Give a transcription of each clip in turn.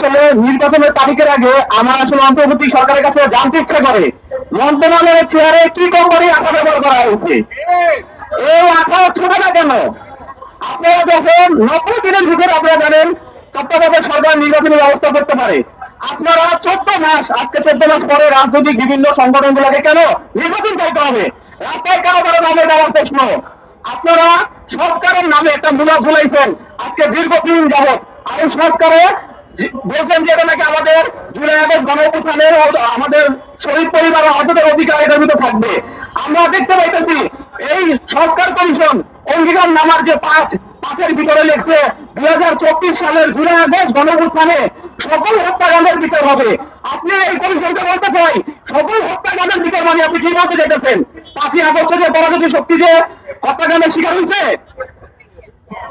আসলে নির্বাচনের তারিখের আগে আমার আসলে অন্তর্বর্তী সরকারের কাছে জানতে ইচ্ছা করে মন্ত্রণালয়ের চেয়ারে কি কোম্পানি আঠা ব্যবহার করা হয়েছে, এই আঠা ছোট না কেন? আপনারা যখন 90 দিনের ভিতরে আপনারা জানেন তত্ত্বাবধায়ক সরকার নির্বাচনী ব্যবস্থা করতে পারে, আপনারা 14 মাস, আজকে 14 মাস পরে রাজনৈতিক বিভিন্ন সংগঠন গুলাকে কেন নির্বাচন চাইতে হবে? রাস্তায় কেন তারা নামে দেওয়ার প্রশ্ন? আপনারা সংস্কারের নামে একটা মূলা ঝুলাইছেন আজকে দীর্ঘদিন যাবৎ। আর এই সংস্কারে বলছেন যে এটা নাকি আমাদের জুলাই আগস্ট গণঅভ্যুত্থানের আমাদের শহীদ পরিবার অর্ধেকের অধিকার এটার ভিতরে থাকবে। আমরা দেখতে পাইতেছি এই সংস্কার কমিশন অঙ্গীকার নামার যে পাঁচের ভিতরে লিখছে 2024 সালের জুলাই আগস্ট গণঅভ্যুত্থানে সকল হত্যাকাণ্ডের বিচার হবে। আপনি এই কমিশনকে বলতে চাই সকল হত্যাকাণ্ডের বিচার মানে আপনি কি বলতে চাইতেছেন? 5ই আগস্টে যে পরাজয় শক্তি যে হত্যাকাণ্ডের শিকার হয়েছে,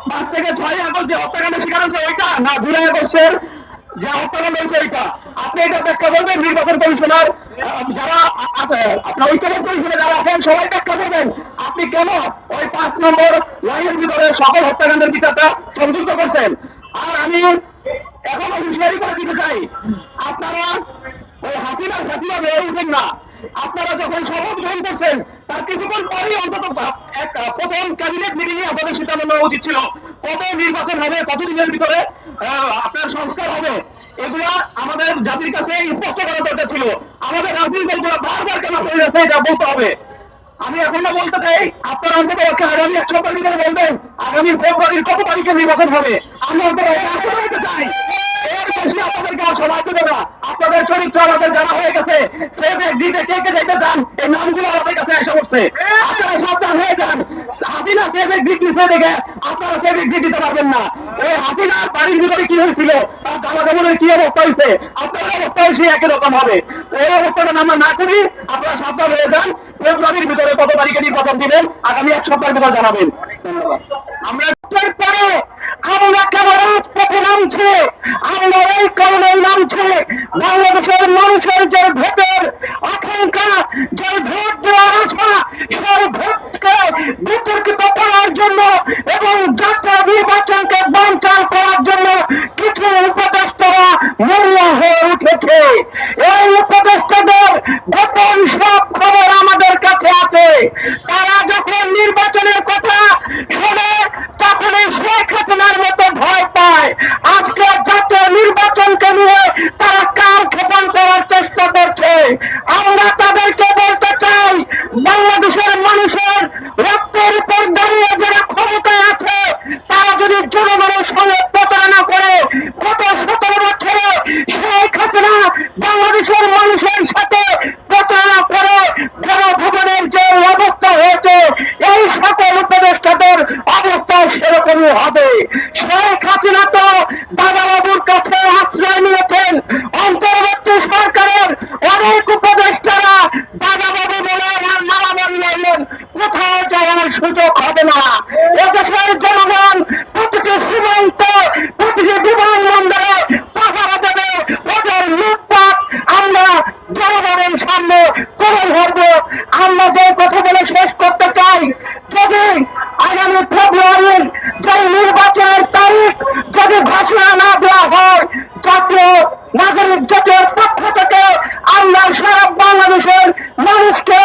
5 থেকে 6 আগস্ট যে হত্যাকাণ্ডের শিকার হয়েছে ওইটা, না জুলাই আগস্টের যে হত্যাকাণ্ড হয়েছে ওইটা? আপনি এটা ব্যাখ্যা করবেন। নির্বাচন কমিশনার যারা আপনার ঐক্যবদ্ধ কমিশনে যারা আছেন সবাই ব্যাখ্যা করবেন আপনি কেন ওই 5 নম্বর লাইনের ভিতরে সকল হত্যাকাণ্ডের বিচারটা সংযুক্ত করছেন। আর আমি এখনো হুঁশিয়ারি করে দিতে চাই, আপনারা ওই হাসিনা বেড়ে উঠেন না। আপনারা যখন শপথ গ্রহণ করছেন তার কিছুক্ষণ পরেই অন্তত প্রথম ক্যাবিনেট মিটিং এ আপনাদের সিদ্ধান্ত নেওয়া উচিত ছিল কবে নির্বাচন হবে, কতদিনের ভিতরে আপনার সংস্কার হবে। এগুলা আমাদের জাতির কাছে স্পষ্ট করা দরকার ছিল। আমাদের রাজনৈতিক দলগুলো বারবার কেন হয়ে যাচ্ছে এটা বলতে হবে। আমি এখন বলতে চাই আপনারা অন্তত আগামী 1 সপ্তাহের ভিতরে বলবেন আগামী ফেব্রুয়ারির কত তারিখে নির্বাচন হবে। আমি অন্তত আশা করতে চাই। আপনাদেরকে সময় দেবে না। আপনাদের চরিত্র আমাদের জানা হয়ে গেছে। সেফ এক্সিটে কে কে যেতে চান এই নামগুলো আমাদের কাছে এসে বসছে। আপনারা সাবধান হয়ে যান। হাসিনা সেফ এক্সিট দিতে দেখে আপনারা সেফ এক্সিট দিতে পারবেন না। এই হাসিনার বাড়ির ভিতরে কি হয়েছিল, তার জামা কাপড়ের কি অবস্থা হয়েছে, আপনার অবস্থা হয়েছে একই রকম হবে। এই অবস্থাটা আমরা না করি, আপনারা সাবধান হয়ে যান। ফেব্রুয়ারির ভিতরে কত তারিখে নির্বাচন দিবেন আগামী 1 সপ্তাহের ভিতরে জানাবেন। আমরা পরে আমরা কেবল রাজপথে নামছি, আমরা এই কারণেই নামছি বাংলাদেশের মানুষের যে ভোটের আকাঙ্ক্ষা, যে ভোট দেওয়ার আশা, সেই ভোটকে বিতর্কিত করার জন্য এবং জাতীয় নির্বাচনকে বানচাল করার জন্য কিছু উপদেষ্টারা মরিয়া হয়ে উঠেছে। এই উপদেষ্টাদের গোপন সব খবর আমাদের কাছে আছে। তারা যখন নির্বাচনের কথা শোনে তখনই শেখ হাসিনার মতো ভয় পায়। আজকে জাতীয় নির্বাচনকে নিয়ে তারা কাল ক্ষেপণ করার চেষ্টা করছে। আমরা তাদেরকে বলতে চাই বাংলাদেশের মানুষের রক্তের উপর দাঁড়িয়ে যারা ক্ষমতায় আছে তারা যদি জনগণের সঙ্গে প্রতারণা করে, গত 17 বছরে শেখ হাসিনা বাংলাদেশের মানুষের সাথে প্রতারণা করে গণভবনের যে অবস্থা হয়েছে এই সকল উপদেষ্টাদের অবস্থা সেরকমই হবে। শেখ হাসিনা তো দাদাবাবুর কাছে আশ্রয় নিয়েছেন। অন্তর্বর্তী সরকারের অনেক উপদেষ্টারা দাদাবাবু বলে আমার নামা বললেন, কোথাও যাওয়ার সুযোগ হবে না। এদেশের জনগণ প্রতিটি সীমান্ত, প্রতিটি বিমানবন্দরে পাহারা দেবে। ওদের লুটপাট আমরা জনগণের সামনে তুলে ধরবো। আমরা যে কথা বলে শেষ করতে চাই, যদি আগামী ফেব্রুয়ারির যে নির্বাচনের তারিখ যদি ঘোষণা না দেওয়া হয়, জাতীয় নাগরিক জোটের পক্ষ থেকে আমরা সারা বাংলাদেশের মানুষকে